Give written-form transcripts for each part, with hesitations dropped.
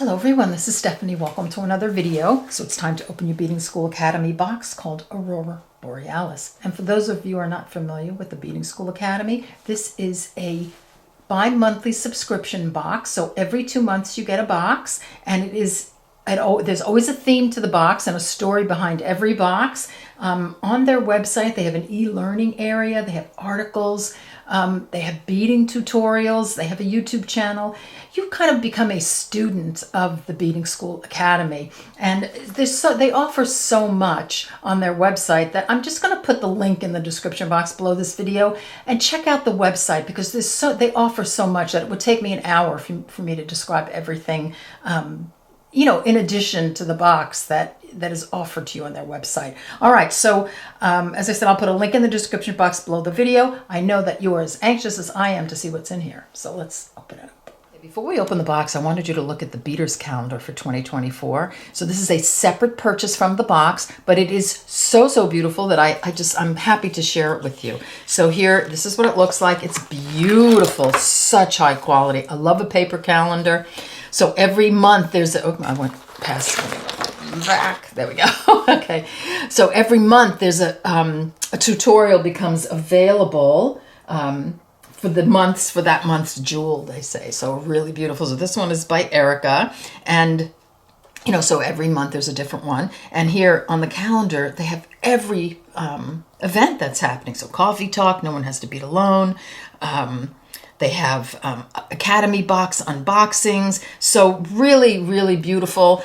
Hello everyone, this is Stephanie. Welcome to another video. So it's time to open your Beading School Academy box called Aurora Borealis. And for those of you who are not familiar with the Beading School Academy, this is a bi-monthly subscription box. So every 2 months you get a box, and there's always a theme to the box and a story behind every box. On their website, they have an e-learning area. They have articles. They have beading tutorials. They have a YouTube channel. You kind of become a student of the Beading School Academy. And they offer so much on their website that I'm just going to put the link in the description box below this video and check out the website, because they offer so much that it would take me an hour for me to describe everything, in addition to the box that is offered to you on their website. All right, so as I said, I'll put a link in the description box below the video. I know that you are as anxious as I am to see what's in here, so let's open it up. Before we open the box, I wanted you to look at the Beaders calendar for 2024. So this is a separate purchase from the box, but it is so beautiful that I'm happy to share it with you. So here, this is what it looks like. It's beautiful, such high quality. I love a paper calendar. So every month I went past back. There we go. Okay. So every month there's a tutorial becomes available for that month's jewel, they say. So really beautiful. So this one is by Erica, and so every month there's a different one. And here on the calendar they have every event that's happening. So coffee talk, no one has to bead alone. They have Academy box unboxings. So really beautiful.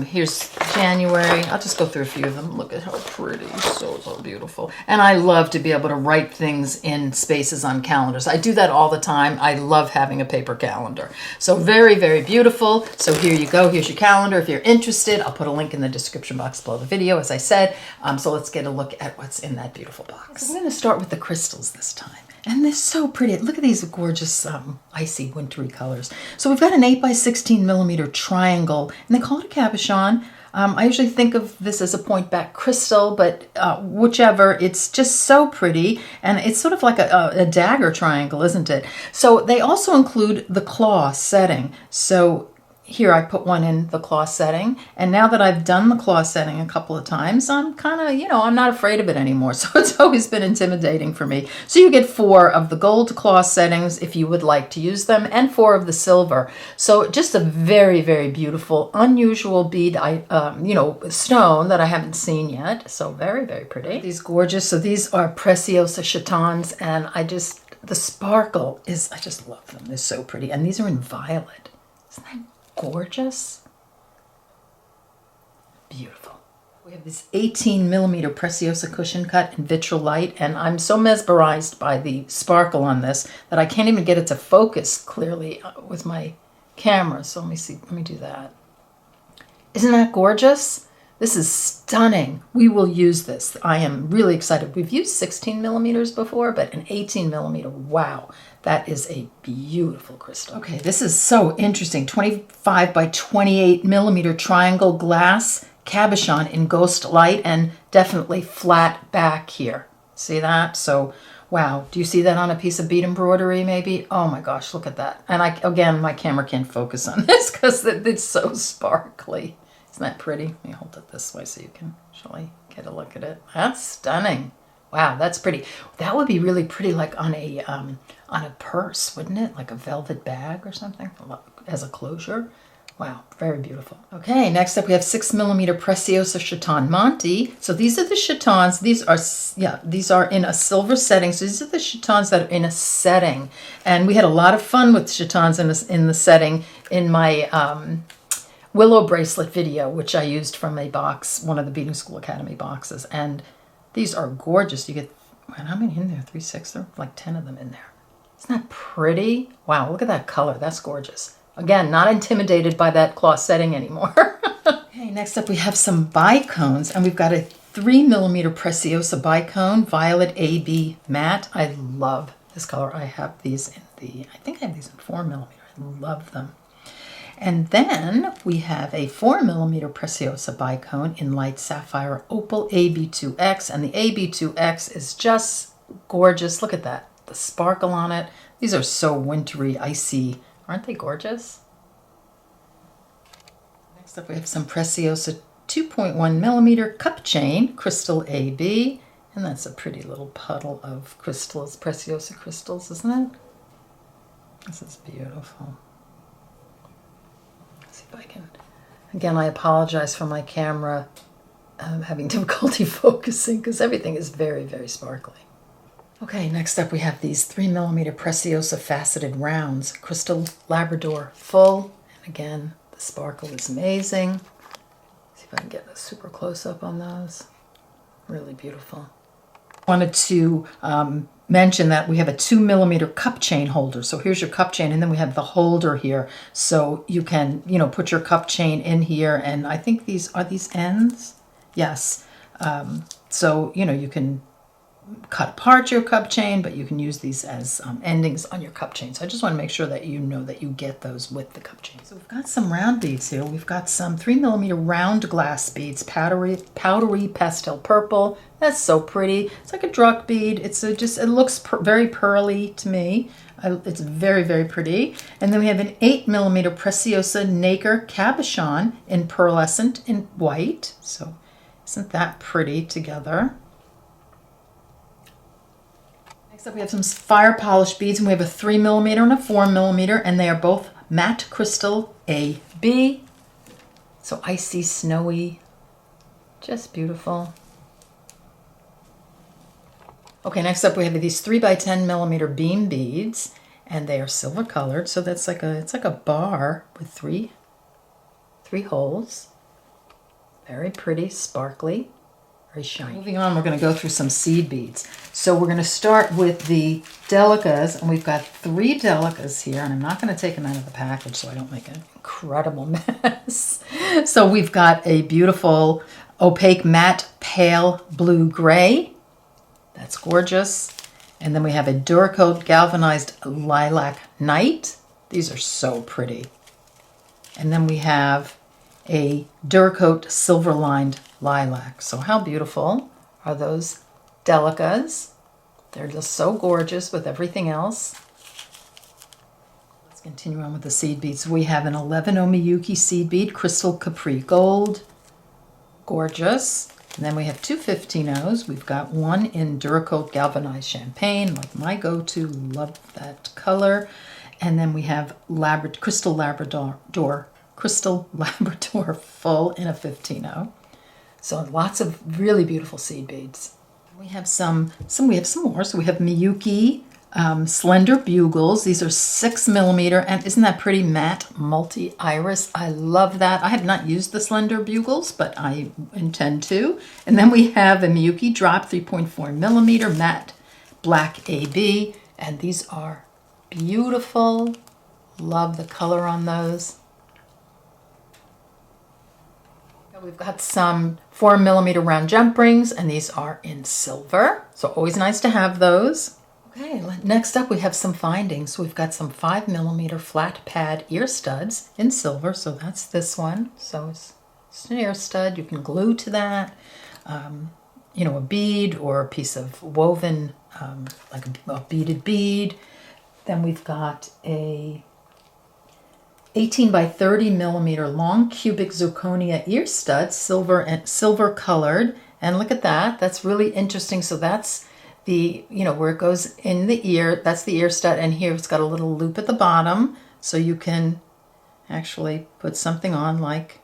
Here's January. I'll just go through a few of them. Look at how pretty. So beautiful. And I love to be able to write things in spaces on calendars. I do that all the time. I love having a paper calendar. So very beautiful. So here you go. Here's your calendar. If you're interested, I'll put a link in the description box below the video, as I said. So let's get a look at what's in that beautiful box. So we're going to start with the crystals this time. And they're so pretty. Look at these gorgeous icy wintry colors. So we've got an 8x16mm triangle, and they call it a cabochon. I usually think of this as a point back crystal, but whichever, it's just so pretty. And it's sort of like a dagger triangle, isn't it? So they also include the claw setting. So here I put one in the claw setting, and now that I've done the claw setting a couple of times, I'm kind of, I'm not afraid of it anymore. So it's always been intimidating for me. So you get 4 of the gold claw settings if you would like to use them, and 4 of the silver. So just a very beautiful, unusual bead, stone that I haven't seen yet. So very pretty. These gorgeous. So these are Preciosa chatons, and the sparkle is, I just love them. They're so pretty, and these are in violet. Isn't that gorgeous? Beautiful. We have this 18mm Preciosa cushion cut in vitrolite, and I'm so mesmerized by the sparkle on this that I can't even get it to focus clearly with my camera. So let me do that. Isn't that gorgeous? This is stunning. We will use this. I am really excited. We've used 16mm before, but an 18mm, wow. That is a beautiful crystal. Okay, this is so interesting. 25x28mm triangle glass cabochon in ghost light, and definitely flat back here. See that? So, wow. Do you see that on a piece of bead embroidery maybe? Oh my gosh, look at that. And again, my camera can't focus on this because it's so sparkly. Isn't that pretty? Let me hold it this way so you can actually get a look at it. That's stunning. Wow, that's pretty. That would be really pretty, like on a purse, wouldn't it? Like a velvet bag or something as a closure. Wow, very beautiful. Okay, next up we have 6mm Preciosa Chaton Monte. So these are the chatons. These are in a silver setting. So these are the chatons that are in a setting. And we had a lot of fun with chatons in the setting in my willow bracelet video, which I used from a box, one of the Beading School Academy boxes. And these are gorgeous. You get, how many in there? 3, 6, there are like 10 of them in there. Isn't that pretty? Wow, look at that color. That's gorgeous. Again, not intimidated by that claw setting anymore. Okay, next up we have some bicones, and we've got a 3mm Preciosa bicone, Violet AB Matte. I love this color. I have these I think I have these in 4mm. I love them. And then we have a 4mm Preciosa bicone in light sapphire opal AB2X, and the AB2X is just gorgeous. Look at that, the sparkle on it. These are so wintry, icy. Aren't they gorgeous? Next up we have some Preciosa 2.1 millimeter cup chain, crystal AB. And that's a pretty little puddle of crystals, Preciosa crystals, isn't it? This is beautiful. Let's see if I can... Again, I apologize for my camera having difficulty focusing because everything is very, very sparkly. Okay, next up we have these 3 millimeter Preciosa faceted rounds, crystal Labrador full. And again, the sparkle is amazing. See if I can get a super close up on those. Really beautiful. Wanted to mention that we have a 2 millimeter cup chain holder. So here's your cup chain, and then we have the holder here. So you can, put your cup chain in here, and I think these are these ends. Yes. So, you can cut apart your cup chain, but you can use these as endings on your cup chain. So I just want to make sure that you know that you get those with the cup chain. So we've got some round beads here. We've got some 3 millimeter round glass beads, powdery pastel purple. That's so pretty. It's like a druck bead. It looks very pearly to me. It's very, very pretty. And then we have an 8 millimeter Preciosa nacre cabochon in pearlescent in white. So isn't that pretty together? Next up we have some fire polish beads, and we have a 3 millimeter and a 4 millimeter, and they are both matte crystal AB. So icy, snowy, just beautiful. Okay, next up we have these 3 by 10 millimeter beam beads, and they are silver colored. So that's it's like a bar with three holes. Very pretty, sparkly, very shiny. Moving on, we're going to go through some seed beads. So we're going to start with the delicas, and we've got 3 delicas here, and I'm not going to take them out of the package so I don't make an incredible mess. So we've got a beautiful opaque matte pale blue gray. That's gorgeous. And then we have a Duracoat galvanized lilac night. These are so pretty. And then we have a Duracoat silver lined lilac. So how beautiful are those delicas? They're just so gorgeous with everything else. Let's continue on with the seed beads. We have an 11 Omiyuki seed bead, crystal capri gold. Gorgeous. And then we have 2 15-0s. We've got one in Duracoat galvanized champagne, like my go-to. Love that color. And then we have crystal Labrador full in a 15-0. So lots of really beautiful seed beads. We have some more. So we have Miyuki slender bugles. These are 6 millimeter, and isn't that pretty, matte multi-iris? I love that. I have not used the slender bugles, but I intend to. And then we have a Miyuki drop 3.4 millimeter matte black AB, and these are beautiful. Love the color on those. We've got some 4 millimeter round jump rings, and these are in silver. So always nice to have those. Okay, next up we have some findings. We've got some 5 millimeter flat pad ear studs in silver. So that's this one. So it's an ear stud. You can glue to that, a bead or a piece of woven, like a beaded bead. Then we've got a 18 by 30 millimeter long cubic zirconia ear stud, silver colored. And look at that. That's really interesting. So that's the, where it goes in the ear. That's the ear stud. And here it's got a little loop at the bottom. So you can actually put something on, like,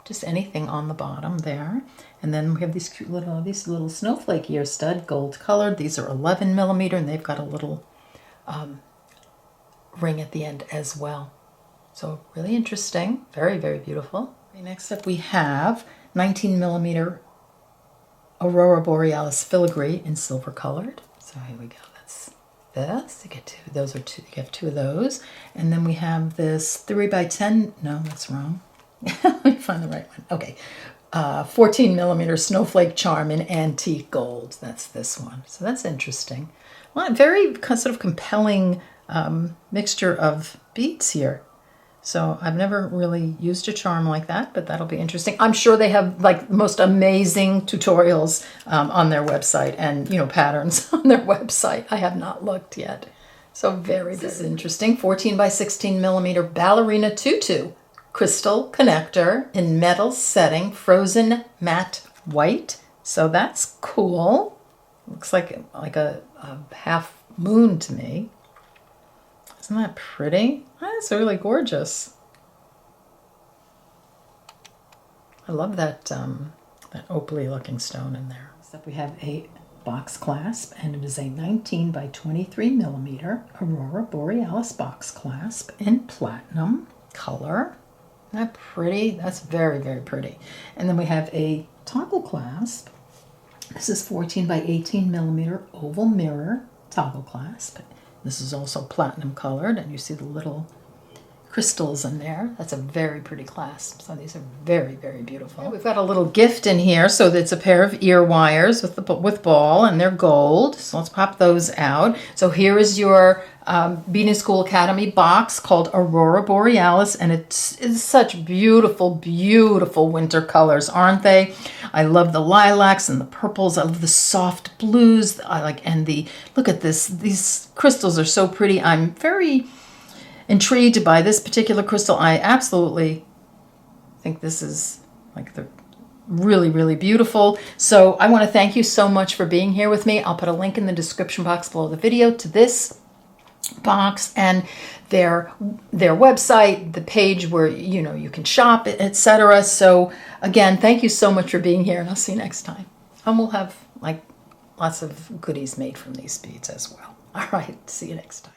just anything on the bottom there. And then we have these cute little snowflake ear stud, gold colored. These are 11 millimeter, and they've got a little ring at the end as well. So really interesting, very, very beautiful. Okay, next up we have 19 millimeter Aurora Borealis filigree in silver colored. So here we go, that's this. You get 2, those are 2, you have 2 of those. And then we have this 3 by 10, no, that's wrong. Let me find the right one. Okay, 14 millimeter snowflake charm in antique gold. That's this one. So that's interesting. Well, very sort of compelling mixture of beads here. So I've never really used a charm like that, but that'll be interesting. I'm sure they have like most amazing tutorials on their website and, patterns on their website. I have not looked yet. So this is interesting. 14 by 16 millimeter ballerina tutu, crystal connector in metal setting, frozen matte white. So that's cool. Looks like a half moon to me. Isn't that pretty? That's really gorgeous. I love that that opaly looking stone in there. Next up we have a box clasp, and it is a 19 by 23 millimeter Aurora Borealis box clasp in platinum color. Isn't that pretty? That's very, very pretty. And then we have a toggle clasp. This is 14 by 18 millimeter oval mirror toggle clasp. This is also platinum colored, and you see the little crystals in there. That's a very pretty clasp. So these are very, very beautiful. We've got a little gift in here. So it's a pair of ear wires with ball, and they're gold. So let's pop those out. So here is your Beading School Academy box called Aurora Borealis, and it's such beautiful, beautiful winter colors, aren't they? I love the lilacs and the purples. I love the soft blues. Look at this. These crystals are so pretty. I'm very intrigued by this particular crystal. I absolutely think this is the really, really beautiful. So I want to thank you so much for being here with me. I'll put a link in the description box below the video to this box and their website, the page where you can shop, etc. So again, thank you so much for being here, and I'll see you next time. And we'll have lots of goodies made from these beads as well. All right, see you next time.